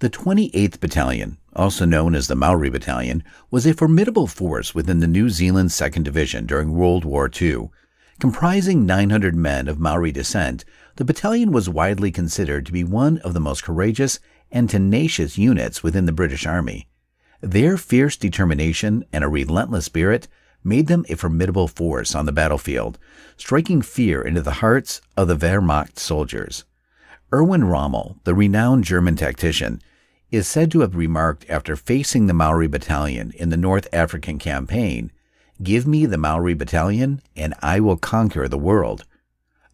The 28th Battalion, also known as the Maori Battalion, was a formidable force within the New Zealand 2nd Division during World War II. Comprising 900 men of Maori descent, the battalion was widely considered to be one of the most courageous and tenacious units within the British Army. Their fierce determination and a relentless spirit made them a formidable force on the battlefield, striking fear into the hearts of the Wehrmacht soldiers. Erwin Rommel, the renowned German tactician, is said to have remarked after facing the Maori Battalion in the North African campaign, "Give me the Maori Battalion, and I will conquer the world."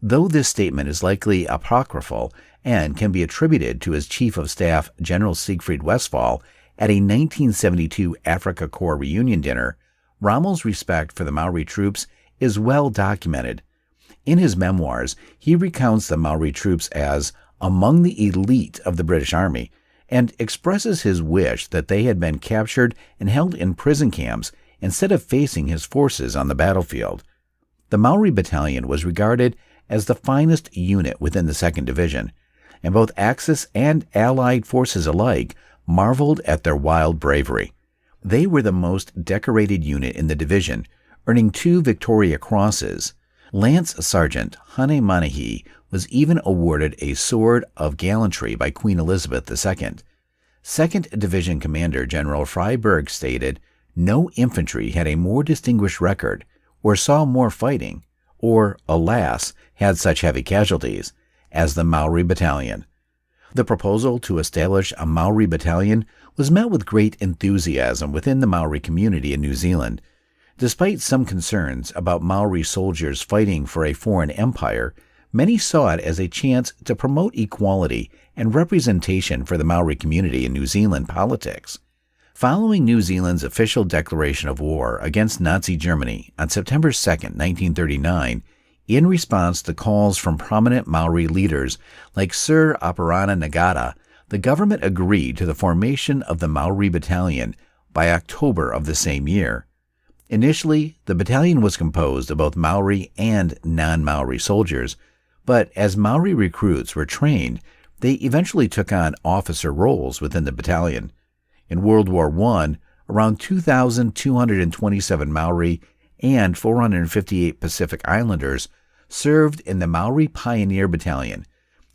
Though this statement is likely apocryphal and can be attributed to his Chief of Staff General Siegfried Westphal at a 1972 Africa Corps reunion dinner, Rommel's respect for the Maori troops is well documented. In his memoirs, he recounts the Maori troops as among the elite of the British Army and expresses his wish that they had been captured and held in prison camps instead of facing his forces on the battlefield. The Maori Battalion was regarded as the finest unit within the 2nd Division, and both Axis and Allied forces alike marveled at their wild bravery. They were the most decorated unit in the division, earning 2 Victoria Crosses. Lance Sergeant Hane Manahi was even awarded a Sword of Gallantry by Queen Elizabeth II. 2nd Division Commander General Freiberg stated, "No infantry had a more distinguished record, or saw more fighting, or, alas, had such heavy casualties, as the Maori Battalion." The proposal to establish a Maori Battalion was met with great enthusiasm within the Maori community in New Zealand. Despite some concerns about Maori soldiers fighting for a foreign empire, many saw it as a chance to promote equality and representation for the Maori community in New Zealand politics. Following New Zealand's official declaration of war against Nazi Germany on September 2, 1939, in response to calls from prominent Maori leaders like Sir Aparana Nagata, the government agreed to the formation of the Maori Battalion by October of the same year. Initially, the battalion was composed of both Maori and non-Maori soldiers, but as Maori recruits were trained, they eventually took on officer roles within the battalion. In World War I, around 2,227 Maori and 458 Pacific Islanders served in the Maori Pioneer Battalion,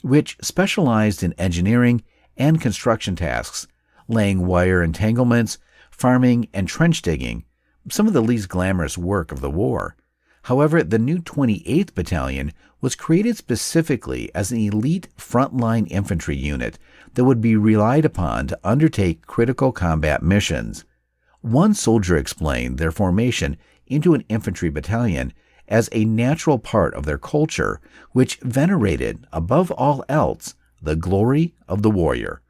which specialized in engineering and construction tasks, laying wire entanglements, farming, and trench digging, some of the least glamorous work of the war. However, the new 28th Battalion was created specifically as an elite frontline infantry unit that would be relied upon to undertake critical combat missions. One soldier explained their formation into an infantry battalion as a natural part of their culture, which venerated, above all else, the glory of the warrior.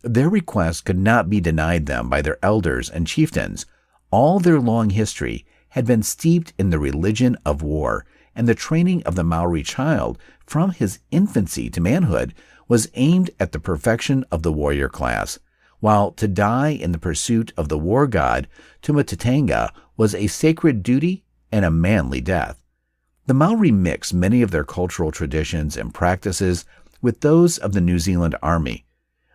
Their request could not be denied them by their elders and chieftains. All their long history had been steeped in the religion of war, and the training of the Maori child from his infancy to manhood was aimed at the perfection of the warrior class, while to die in the pursuit of the war god Tumatatanga was a sacred duty and a manly death. The Maori mix many of their cultural traditions and practices with those of the New Zealand Army.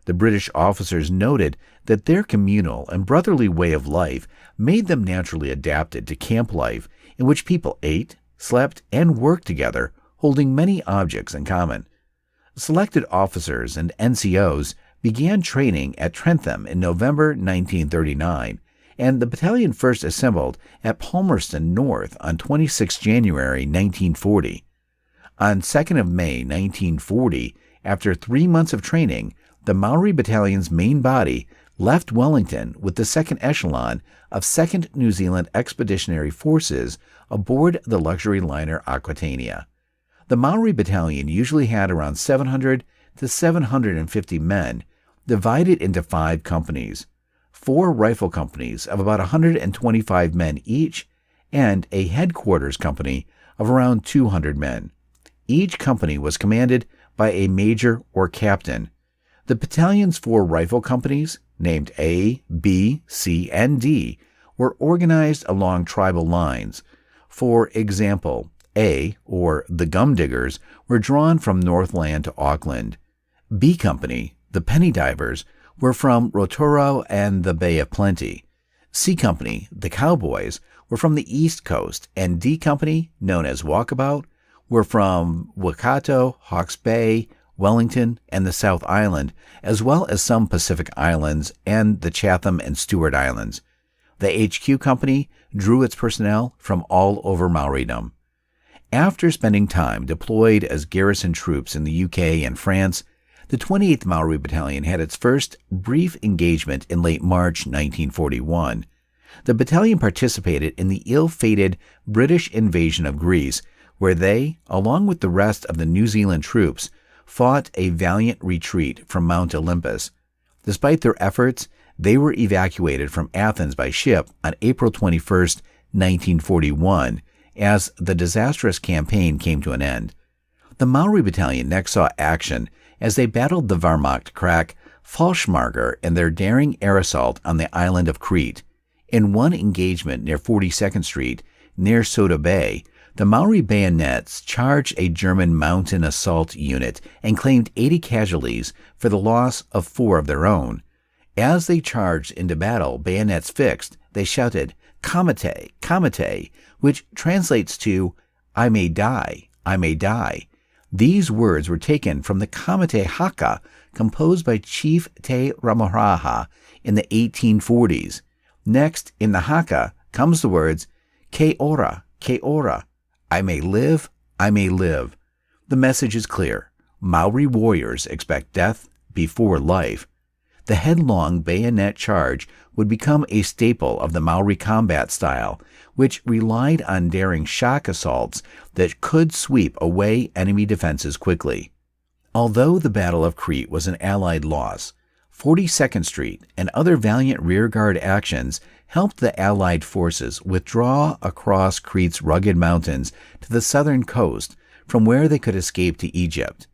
The British officers noted that their communal and brotherly way of life made them naturally adapted to camp life, in which people ate, slept, and worked together, holding many objects in common. Selected officers and NCOs began training at Trentham in November 1939, and the battalion first assembled at Palmerston North on 26 January 1940. On 2nd of May 1940, after 3 months of training, the Maori Battalion's main body left Wellington with the second echelon of 2nd New Zealand Expeditionary Forces aboard the luxury liner Aquitania. The Maori Battalion usually had around 700 to 750 men, divided into 5 companies, 4 rifle companies of about 125 men each, and a headquarters company of around 200 men. Each company was commanded by a major or captain. The battalion's 4 rifle companies, named A, B, C, and D, were organized along tribal lines. For example, A, or the Gum Diggers, were drawn from Northland to Auckland. B Company, the Penny Divers, were from Rotoro and the Bay of Plenty. C Company, the Cowboys, were from the East Coast, and D Company, known as Walkabout, were from Waikato, Hawke's Bay, Wellington, and the South Island, as well as some Pacific Islands and the Chatham and Stewart Islands. The HQ Company drew its personnel from all over Maoridom. After spending time deployed as garrison troops in the UK and France, the 28th Maori Battalion had its first brief engagement in late March 1941. The battalion participated in the ill-fated British invasion of Greece, where they, along with the rest of the New Zealand troops, fought a valiant retreat from Mount Olympus. Despite their efforts, they were evacuated from Athens by ship on April 21, 1941, as the disastrous campaign came to an end. The Maori Battalion next saw action as they battled the Wehrmacht crack Fallschirmjäger in their daring air assault on the island of Crete. In one engagement near 42nd Street, near Soda Bay, the Maori Bayonets charged a German mountain assault unit and claimed 80 casualties for the loss of 4 of their own. As they charged into battle, bayonets fixed, they shouted, "Kamite, Kamite," which translates to, "I may die, I may die." These words were taken from the Kamite Haka composed by Chief Te Ramaraha in the 1840s. Next, in the Haka, comes the words, "Ke ora, I may live, I may live." The message is clear. Maori warriors expect death before life. The headlong bayonet charge would become a staple of the Maori combat style, which relied on daring shock assaults that could sweep away enemy defenses quickly. Although the Battle of Crete was an Allied loss, 42nd Street and other valiant rearguard actions helped the Allied forces withdraw across Crete's rugged mountains to the southern coast, from where they could escape to Egypt.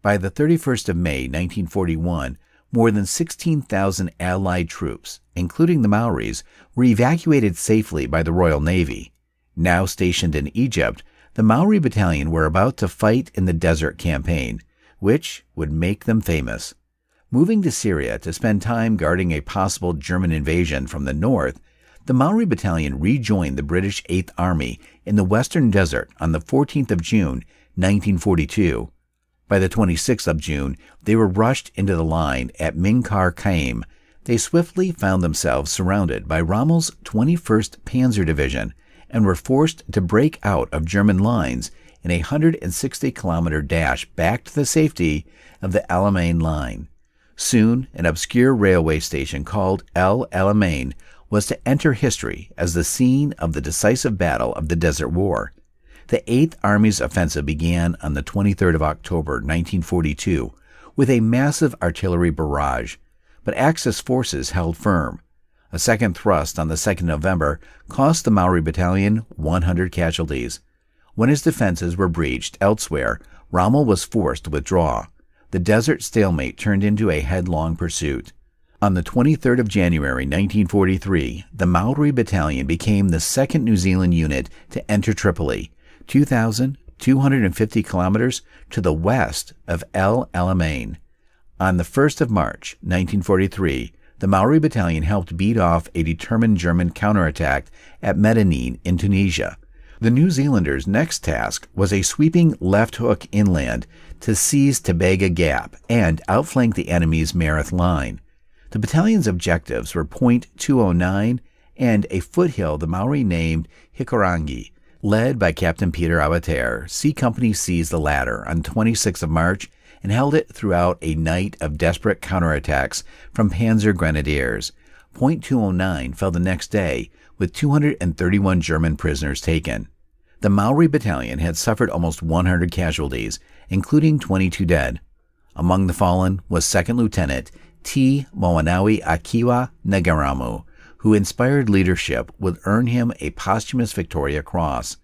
By the 31st of May, 1941, more than 16,000 Allied troops, including the Maoris, were evacuated safely by the Royal Navy. Now stationed in Egypt, the Maori Battalion were about to fight in the Desert Campaign, which would make them famous. Moving to Syria to spend time guarding a possible German invasion from the north, the Maori Battalion rejoined the British 8th Army in the Western Desert on the 14th of June, 1942. By the 26th of June, they were rushed into the line at Minkar Kaim. They swiftly found themselves surrounded by Rommel's 21st Panzer Division and were forced to break out of German lines in a 160-kilometer dash back to the safety of the Alamein line. Soon, an obscure railway station called El Alamein was to enter history as the scene of the decisive battle of the Desert War. The 8th Army's offensive began on the 23rd of October, 1942, with a massive artillery barrage, but Axis forces held firm. A second thrust on the 2nd of November cost the Maori Battalion 100 casualties. When his defenses were breached elsewhere, Rommel was forced to withdraw. The desert stalemate turned into a headlong pursuit. On the 23rd of January, 1943, the Maori Battalion became the second New Zealand unit to enter Tripoli, 2,250 kilometers to the west of El Alamein. On the 1st of March, 1943, the Maori Battalion helped beat off a determined German counterattack at Medellin in Tunisia. The New Zealanders' next task was a sweeping left hook inland to seize Tobaga Gap and outflank the enemy's Mareth line. The battalion's objectives were Point 209 and a foothill the Maori named Hikurangi. Led by Captain Peter Abater, C Company seized the latter on 26 of March and held it throughout a night of desperate counterattacks from Panzer Grenadiers. Point 209 fell the next day, with 231 German prisoners taken. The Maori Battalion had suffered almost 100 casualties, including 22 dead. Among the fallen was 2nd Lieutenant T. Moanawi Akiwa Nagaramu, who inspired leadership would earn him a posthumous Victoria Cross.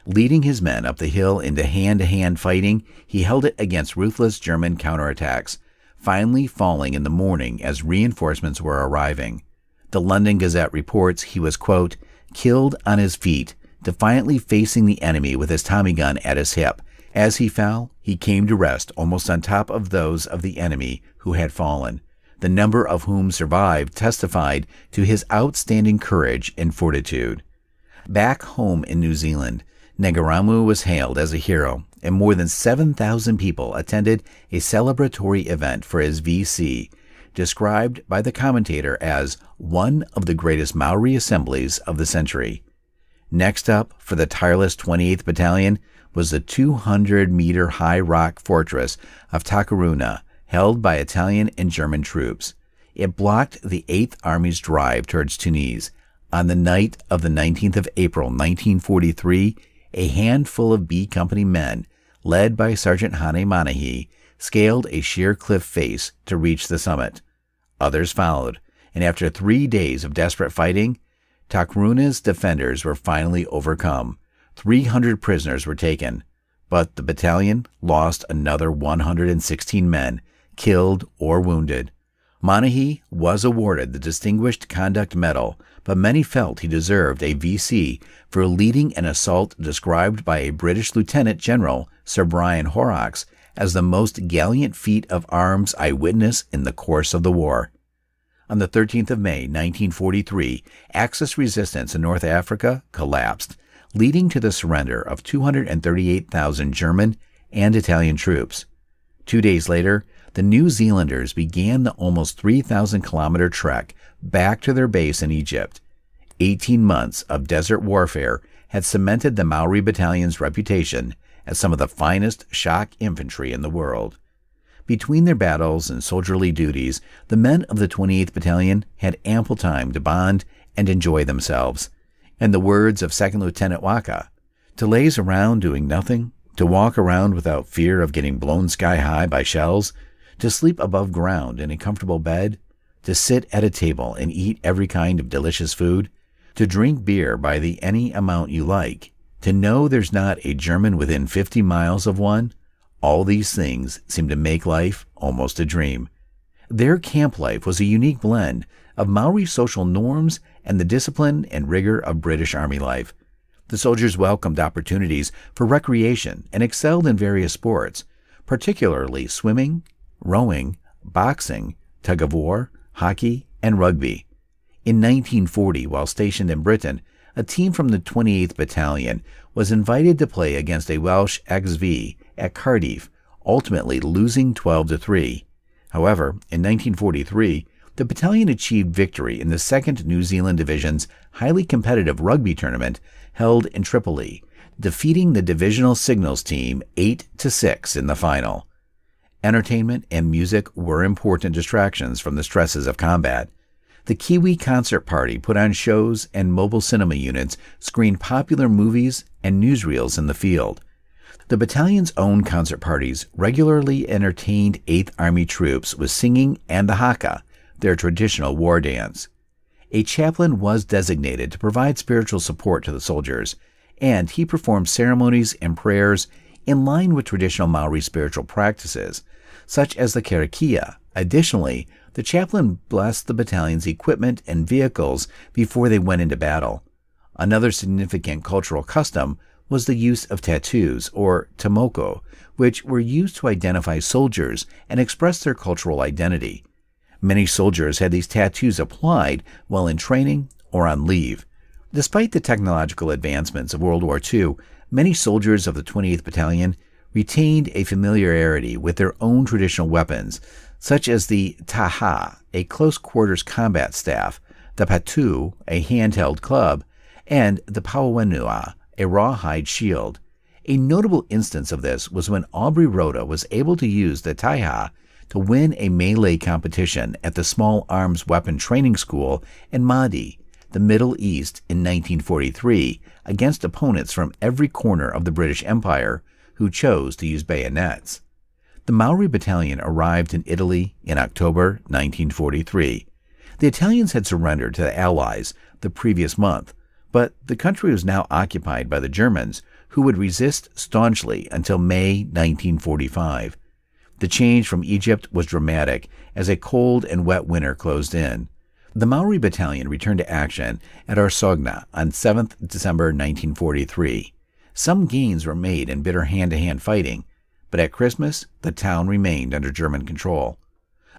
Leading his men up the hill into hand-to-hand fighting, he held it against ruthless German counterattacks, finally falling in the morning as reinforcements were arriving. The London Gazette reports he was, quote, killed on his feet, defiantly facing the enemy with his Tommy gun at his hip. As he fell, he came to rest almost on top of those of the enemy who had fallen. the number of whom survived testified to his outstanding courage and fortitude. Back home in New Zealand, Negaramu was hailed as a hero, and more than 7,000 people attended a celebratory event for his VC, described by the commentator as one of the greatest Maori assemblies of the century. Next up for the tireless 28th Battalion was the 200-meter-high rock fortress of Takrouna, held by Italian and German troops. It blocked the 8th Army's drive towards Tunis. On the night of the 19th of April, 1943, a handful of B Company men, led by Sergeant Hane Manahi, scaled a sheer cliff face to reach the summit. Others followed, and after 3 days of desperate fighting, Takrouna's defenders were finally overcome. 300 prisoners were taken, but the battalion lost another 116 men, killed or wounded. Manahi was awarded the Distinguished Conduct Medal, but many felt he deserved a VC for leading an assault described by a British Lieutenant General, Sir Brian Horrocks, as the most gallant feat of arms I witnessed in the course of the war. On the 13th of May, 1943, Axis resistance in North Africa collapsed, leading to the surrender of 238,000 German and Italian troops. 2 days later, the New Zealanders began the almost 3,000-kilometer trek back to their base in Egypt. 18 months of desert warfare had cemented the Maori Battalion's reputation as some of the finest shock infantry in the world. Between their battles and soldierly duties, the men of the 28th Battalion had ample time to bond and enjoy themselves. In the words of Second Lieutenant Waka, to laze around doing nothing, to walk around without fear of getting blown sky high by shells, to sleep above ground in a comfortable bed, to sit at a table and eat every kind of delicious food, to drink beer by the any amount you like, to know there's not a German within 50 miles of one, all these things seem to make life almost a dream. Their camp life was a unique blend of Maori social norms and the discipline and rigor of British Army life. The soldiers welcomed opportunities for recreation and excelled in various sports, particularly swimming, rowing, boxing, tug-of-war, hockey, and rugby. In 1940, while stationed in Britain, a team from the 28th Battalion was invited to play against a Welsh XV at Cardiff, ultimately losing 12-3. However, in 1943, the battalion achieved victory in the 2nd New Zealand Division's highly competitive rugby tournament held in Tripoli, defeating the divisional signals team 8-6 in the final. Entertainment and music were important distractions from the stresses of combat. The Kiwi Concert Party put on shows, and mobile cinema units screened popular movies and newsreels in the field. The battalion's own concert parties regularly entertained 8th Army troops with singing and the haka, their traditional war dance. A chaplain was designated to provide spiritual support to the soldiers, and he performed ceremonies and prayers in line with traditional Maori spiritual practices, such as the karakia. Additionally, the chaplain blessed the battalion's equipment and vehicles before they went into battle. Another significant cultural custom was the use of tattoos, or tomoko, which were used to identify soldiers and express their cultural identity. Many soldiers had these tattoos applied while in training or on leave. Despite the technological advancements of World War II, many soldiers of the 28th Battalion retained a familiarity with their own traditional weapons, such as the taha, a close-quarters combat staff, the patu, a handheld club, and the pauenua, a rawhide shield. A notable instance of this was when Aubrey Rhoda was able to use the taiha to win a melee competition at the Small Arms Weapon Training School in Mahdi, the Middle East, in 1943, against opponents from every corner of the British Empire who chose to use bayonets. The Maori Battalion arrived in Italy in October 1943. The Italians had surrendered to the Allies the previous month, but the country was now occupied by the Germans, who would resist staunchly until May 1945. The change from Egypt was dramatic as a cold and wet winter closed in. The Maori Battalion returned to action at Arsogna on 7th December 1943. Some gains were made in bitter hand-to-hand fighting, but at Christmas, the town remained under German control.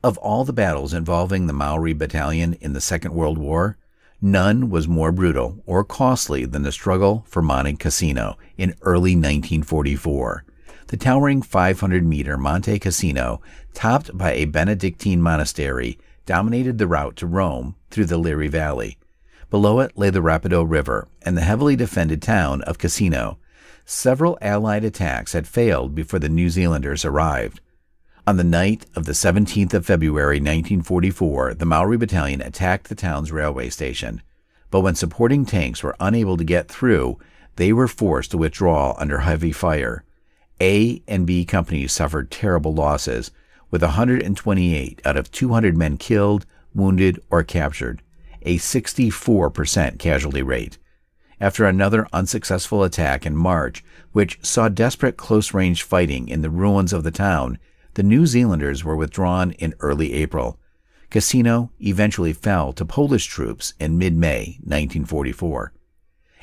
Of all the battles involving the Maori Battalion in the Second World War, none was more brutal or costly than the struggle for Monte Cassino in early 1944. The towering 500-meter Monte Cassino, topped by a Benedictine monastery, dominated the route to Rome through the Liri Valley. Below it lay the Rapido River and the heavily defended town of Cassino. Several Allied attacks had failed before the New Zealanders arrived. On the night of the 17th of February 1944, the Maori Battalion attacked the town's railway station. But when supporting tanks were unable to get through, they were forced to withdraw under heavy fire. A and B companies suffered terrible losses, with 128 out of 200 men killed, wounded, or captured, a 64% casualty rate. After another unsuccessful attack in March, which saw desperate close-range fighting in the ruins of the town, the New Zealanders were withdrawn in early April. Cassino eventually fell to Polish troops in mid-May 1944.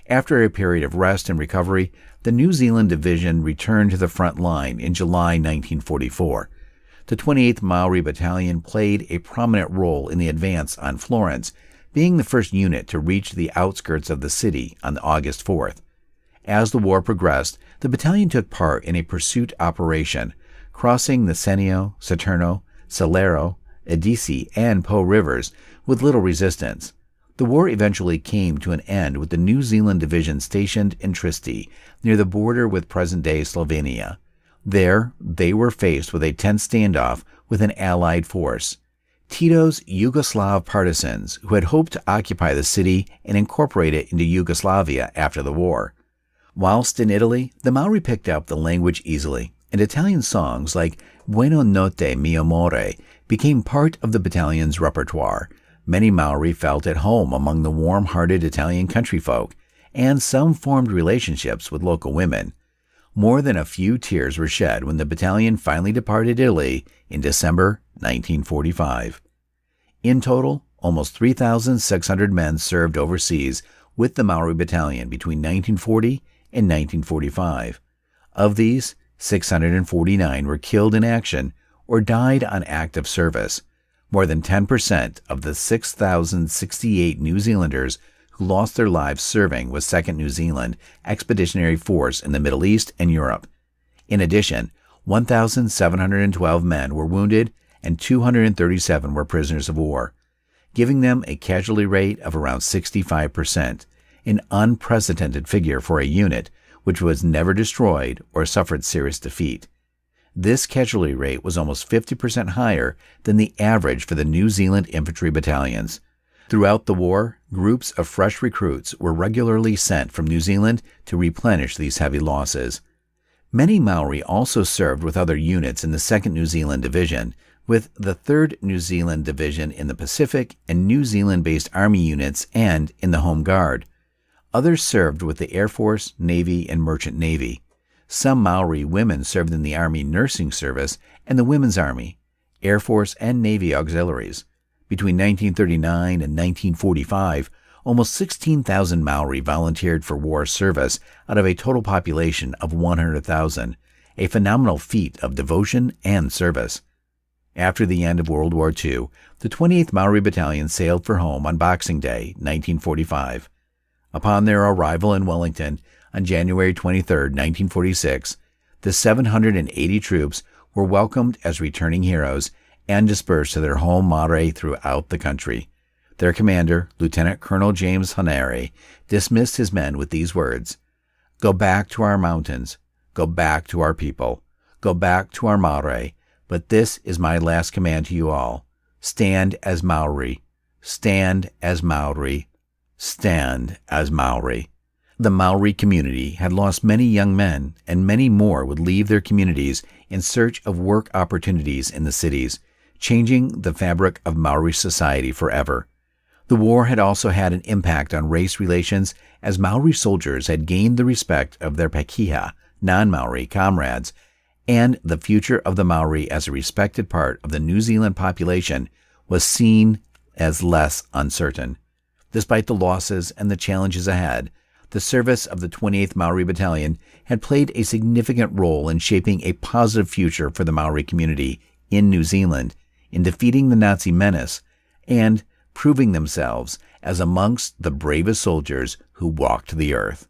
After a period of rest and recovery, the New Zealand Division returned to the front line in July 1944. The 28th Maori Battalion played a prominent role in the advance on Florence, being the first unit to reach the outskirts of the city on August 4th. As the war progressed, the battalion took part in a pursuit operation, crossing the Senio, Saturno, Salero, Edisi, and Po rivers with little resistance. The war eventually came to an end with the New Zealand Division stationed in Trieste, near the border with present-day Slovenia. There, they were faced with a tense standoff with an Allied force. Tito's Yugoslav partisans, who had hoped to occupy the city and incorporate it into Yugoslavia after the war. Whilst in Italy, the Maori picked up the language easily, and Italian songs like Buona notte mio amore became part of the battalion's repertoire. Many Maori felt at home among the warm-hearted Italian country folk, and some formed relationships with local women. More than a few tears were shed when the battalion finally departed Italy in December 1945. In total, almost 3,600 men served overseas with the Maori Battalion between 1940 and 1945. Of these, 649 were killed in action or died on active service. More than 10% of the 6,068 New Zealanders who lost their lives serving with 2nd New Zealand Expeditionary Force in the Middle East and Europe. In addition, 1,712 men were wounded and 237 were prisoners of war, giving them a casualty rate of around 65%, an unprecedented figure for a unit which was never destroyed or suffered serious defeat. This casualty rate was almost 50% higher than the average for the New Zealand infantry battalions. Throughout the war, groups of fresh recruits were regularly sent from New Zealand to replenish these heavy losses. Many Maori also served with other units in the 2nd New Zealand Division, with the 3rd New Zealand Division in the Pacific and New Zealand-based Army units and in the Home Guard. Others served with the Air Force, Navy, and Merchant Navy. Some Maori women served in the Army Nursing Service and the Women's Army, Air Force, and Navy auxiliaries. Between 1939 and 1945, almost 16,000 Maori volunteered for war service out of a total population of 100,000, a phenomenal feat of devotion and service. After the end of World War II, the 28th Maori Battalion sailed for home on Boxing Day, 1945. Upon their arrival in Wellington on January 23, 1946, the 780 troops were welcomed as returning heroes and dispersed to their home Maori throughout the country. Their commander, Lieutenant Colonel James Hanare, dismissed his men with these words: "Go back to our mountains, go back to our people, go back to our Maori, but this is my last command to you all. Stand as Maori, stand as Maori, stand as Maori." The Maori community had lost many young men, and many more would leave their communities in search of work opportunities in the cities, changing the fabric of Maori society forever. The war had also had an impact on race relations, as Maori soldiers had gained the respect of their Pakeha, non-Maori comrades, and the future of the Maori as a respected part of the New Zealand population was seen as less uncertain. Despite the losses and the challenges ahead, the service of the 28th Maori Battalion had played a significant role in shaping a positive future for the Maori community in New Zealand in defeating the Nazi menace and proving themselves as amongst the bravest soldiers who walked the earth.